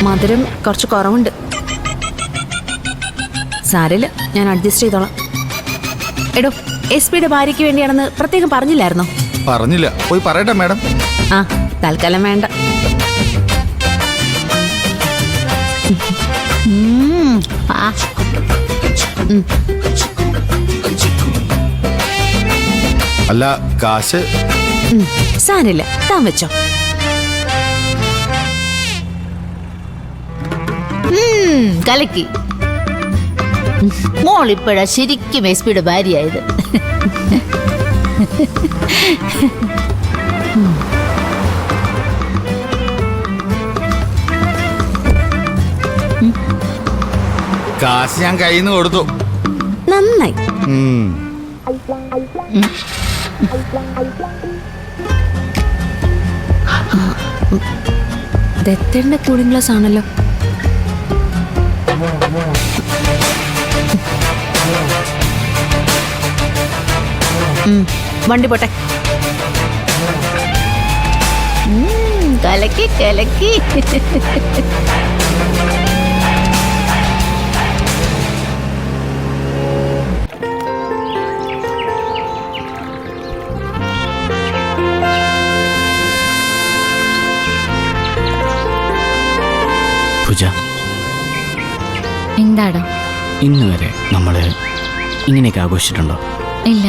മധുരം കുറച്ച് കുറവുണ്ട്. സാരമില്ല, ഞാൻ അഡ്ജസ്റ്റ് ചെയ്തോളാം. എടോ, SP-യുടെ ഭാര്യയ്ക്ക് വേണ്ടിയാണെന്ന് പ്രത്യേകം പറഞ്ഞില്ലായിരുന്നോ? പറഞ്ഞില്ല, പോയി പറയട്ടെ മാഡം. ആ, തൽക്കാലം വേണ്ട. അല്ല, കാശ് സാരമില്ല, താൻ വെച്ചോ. കലക്കി. മോളിപ്പോഴാ ശരിക്കും SP-യുടെ ഭാര്യയായത്. കാശ് ഞാൻ കയ്യിൽ നിന്ന് കൊടുത്തു. നന്നായി. ദത്തേണ്ട കൂളിംഗ് ഗ്ലാസ് ആണല്ലോ. വണ്ടി പോട്ടെ. കലക്കി കലക്കി. പൂജ, എന്താടോ? ഇന്ന് വരെ നമ്മള് ഇങ്ങനെയൊക്കെ ആഘോഷിച്ചിട്ടുണ്ടോ? ഇല്ല.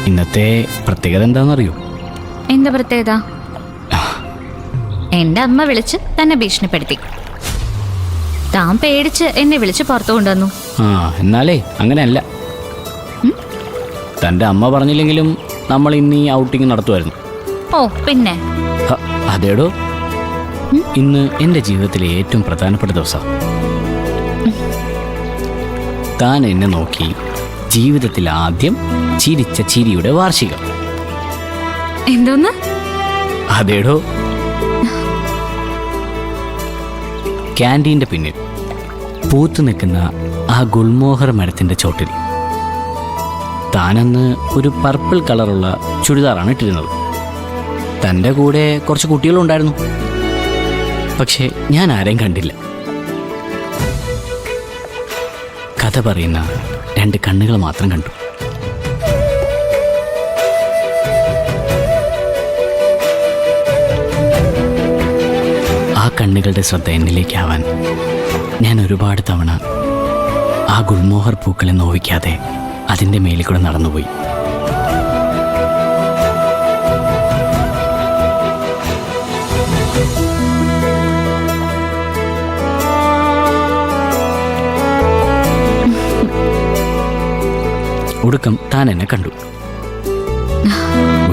ഇന്നത്തെ പ്രത്യേകത എന്താണെന്നറിയോ? എന്താ പ്രത്യേകത? എന്റെ അമ്മ വിളിച്ച് തന്നെ ഭീഷണിപ്പെടുത്തി. താൻ പേടിച്ച് എന്നെ വിളിച്ച് പുറത്തു കൊണ്ടുവന്നു. എന്നാലേ അങ്ങനെയല്ല. തൻ്റെ അമ്മ പറഞ്ഞില്ലെങ്കിലും നമ്മൾ ഇന്ന് ഈ ഔട്ടിങ് നടത്തുമായിരുന്നു. ഓ പിന്നെ? അതേടോ, ഇന്ന് എൻ്റെ ജീവിതത്തിലെ ഏറ്റവും പ്രധാനപ്പെട്ട ദിവസം. താൻ എന്നെ നോക്കി ജീവിതത്തിൽ ആദ്യം ചിരിച്ച ചിരിയുടെ വാർഷികം. എന്തോന്ന്? അതേടോ, ക്യാൻറ്റീൻ്റെ പിന്നിൽ പൂത്തു നിൽക്കുന്ന ആ ഗുൽമോഹർ മരത്തിൻ്റെ ചോട്ടിൽ താനന്ന് ഒരു പർപ്പിൾ കളറുള്ള ചുരിദാറാണ് ഇട്ടിരുന്നത്. തൻ്റെ കൂടെ കുറച്ച് കുട്ടികളുണ്ടായിരുന്നു. പക്ഷേ ഞാൻ ആരെയും കണ്ടില്ല. കഥ പറയുന്ന 2 കണ്ണുകൾ മാത്രം കണ്ടു. ആ കണ്ണുകളുടെ ശ്രദ്ധ എന്നിലേക്കാവാൻ ഞാൻ ഒരുപാട് തവണ ആ ഗുൽമോഹർ പൂക്കളെ നോവിക്കാതെ അതിൻ്റെ മേലിൽ കൂടെ നടന്നുപോയി. ഒടുക്കം താൻ എന്നെ കണ്ടു.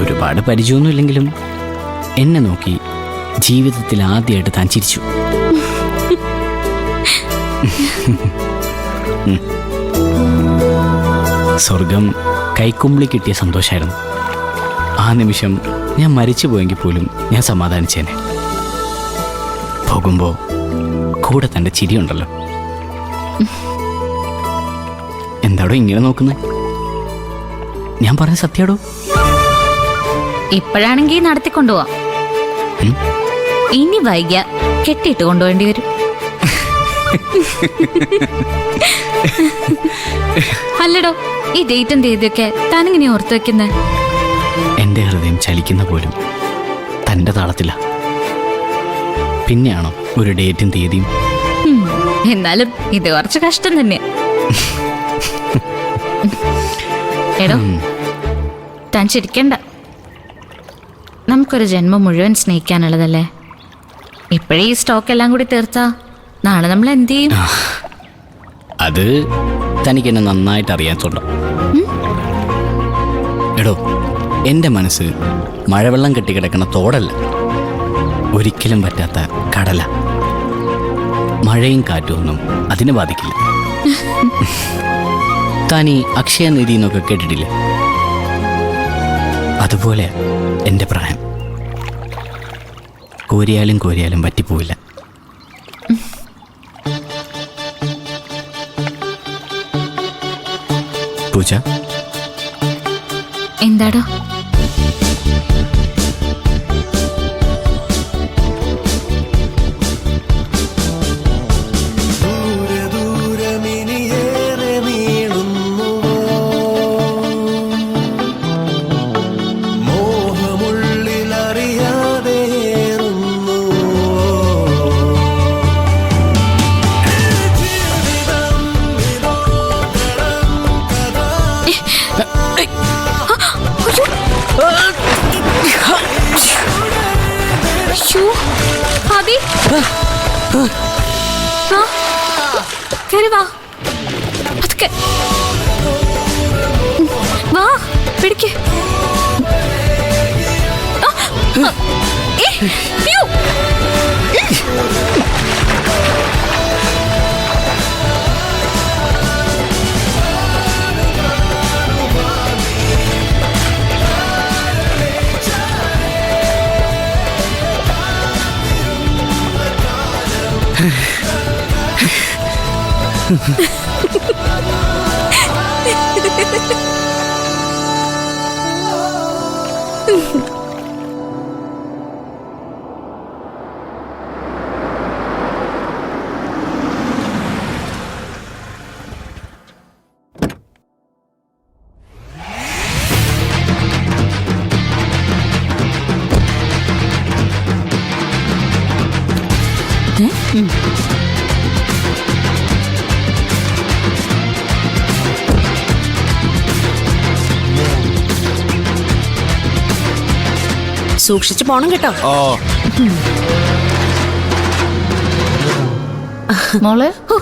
ഒരുപാട് പരിചയമൊന്നുമില്ലെങ്കിലും എന്നെ നോക്കി ജീവിതത്തിൽ ആദ്യമായിട്ട് താൻ ചിരിച്ചു. സ്വർഗം കൈക്കുമ്പിളി കിട്ടിയ സന്തോഷമായിരുന്നു. ആ നിമിഷം ഞാൻ മരിച്ചു പോയെങ്കിൽ പോലും ഞാൻ സമാധാനിച്ചേനെ. പോകുമ്പോൾ കൂടെ തൻ്റെ ചിരിയുണ്ടല്ലോ. എന്താടോ ഇങ്ങനെ നോക്കുന്നത്? ഞാൻ പറഞ്ഞ സത്യാടോ? ഇപ്പോഴാണെങ്കിൽ നടത്തിക്കൊണ്ടുപോവാം. ഇനി വൈകിയ കെട്ടിയിട്ട് കൊണ്ടുപോകേണ്ടി വരും. അല്ലടോ, ഈ ഡേറ്റും തീയതിയൊക്കെ താനിങ്ങനെ ഓർത്തു വെക്കുന്നേ? എൻ്റെ ഹൃദയം ചലിക്കുന്ന പോലും തൻ്റെ താളത്തില. പിന്നെയാണോ ഒരു ഡേറ്റും തീയതിയും? എന്നാലും ഇത് കുറച്ച് കഷ്ടം തന്നെ. എടോ, താൻ ചിരിക്കണ്ട. നമുക്കൊരു ജന്മം മുഴുവൻ സ്നേഹിക്കാനുള്ളതല്ലേ. ഇപ്പോഴേ ഈ സ്റ്റോക്ക് എല്ലാം കൂടി തീർത്താ നാളെ നമ്മൾ എന്ത് ചെയ്യും? അത് തനിക്ക് എന്നെ നന്നായിട്ട് അറിയാത്തുണ്ടോ? എടോ, എൻ്റെ മനസ്സ് മഴവെള്ളം കെട്ടിക്കിടക്കുന്ന തോടല്ല, ഒരിക്കലും പറ്റാത്ത കടല. മഴയും കാറ്റും ഒന്നും അതിനെ ബാധിക്കില്ല. താൻ ഈ അക്ഷയനിധി എന്നൊക്കെ കേട്ടിട്ടില്ലേ? അതുപോലെ എൻ്റെ പ്രണയം കോരിയാലും കോരിയാലും പറ്റിപ്പോവില്ല. പൂജ, എന്താടോ? പിടിക്ക്. അയ്യോ. സൂക്ഷിച്ചു പോണം കേട്ടോ. ഓ മോള് ഹോ,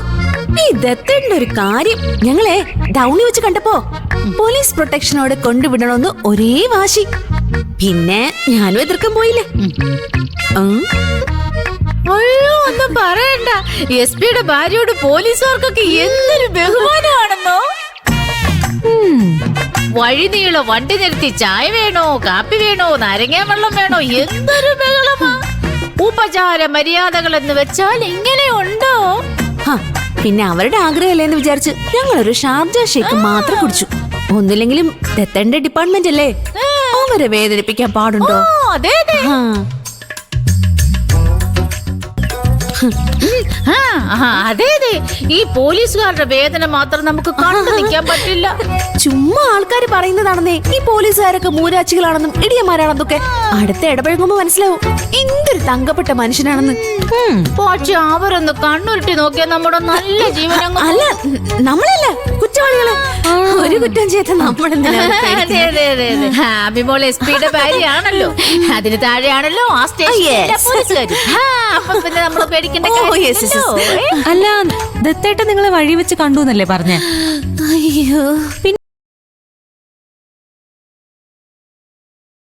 ഈ ദത്തേണ്ട ഒരു കാര്യം ഞങ്ങളെ ഡൗണി വെച്ച് കണ്ടപ്പോ പോലീസ് പ്രൊട്ടക്ഷനോടെ കൊണ്ടുവിടണമെന്ന് ഒരേ വാശി. പിന്നെ ഞാനും എതിർക്കാൻ പോയില്ലേ. അയ്യോ ഒന്നും പറയണ്ട. എസ് പിയുടെ ഭാര്യയോട് പോലീസുകാർക്കൊക്കെ എന്തൊരു ബഹുമാനമാണെന്നോ. വഴിനീള വണ്ടി നിർത്തി ചായ വേണോ, കാപ്പി വേണോ, നാരങ്ങാ വെള്ളം വേണോ, എന്തൊരു ബഹളമാ. ഉപചാര മര്യാദകൾ എന്ന് വെച്ചാൽ ഇങ്ങനെയുണ്ടോ? ഹ, പിന്നെ അവരുടെ ആഗ്രഹമല്ലേന്ന് വിചാരിച്ച് ഞങ്ങളൊരു ഷാർജ ഷേക്ക് മാത്രം കുടിച്ചു. ഒന്നില്ലെങ്കിലും ദത്തേണ്ട ഡിപ്പാർട്ട്മെന്റ് അല്ലേ, അവരെ വേദനിപ്പിക്കാൻ പാടുണ്ടോ? അതെ അതെ. ആ, അതെ അതെ. ഈ പോലീസുകാരുടെ വേദന മാത്രം നമുക്ക് കണ്ടു നിൽക്കാൻ പറ്റില്ല. ചുമ്മാ ആൾക്കാർ പറയുന്നതാണെന്നേ ഈ പോലീസുകാരൊക്കെ മൂരാച്ചികളാണെന്നും ഇടിയന്മാരാണെന്നൊക്കെ അടുത്ത ഇടപഴകുമ്പോ മനസ്സിലാവും എന്തൊരു തങ്കപ്പെട്ട മനുഷ്യനാണെന്ന്. പക്ഷെ അവരൊന്ന് കണ്ണുരുട്ടി നോക്കിയാൽ നമ്മുടെ നല്ല ജീവനം. അല്ല, നമ്മളല്ല കുറ്റവാളികള്. ഒരു കുറ്റം ചെയ്ത നമ്മളെന്തിനാ അതെ അതെ അതെ അതെ. അഭിമോൾ എസ് പിയുടെ ഭാര്യയാണല്ലോ, അതിന് താഴെയാണല്ലോ ആ സ്റ്റേഷനിലെ പോലീസുകാർ. അപ്പൊ പിന്നെ നമ്മൾ പേടിക്കേണ്ട കാര്യമില്ലല്ലോ. അല്ല ദത്തേട്ട നിങ്ങളെ വഴി വെച്ച് കണ്ടു എന്നല്ലേ പറഞ്ഞേ? അയ്യോ.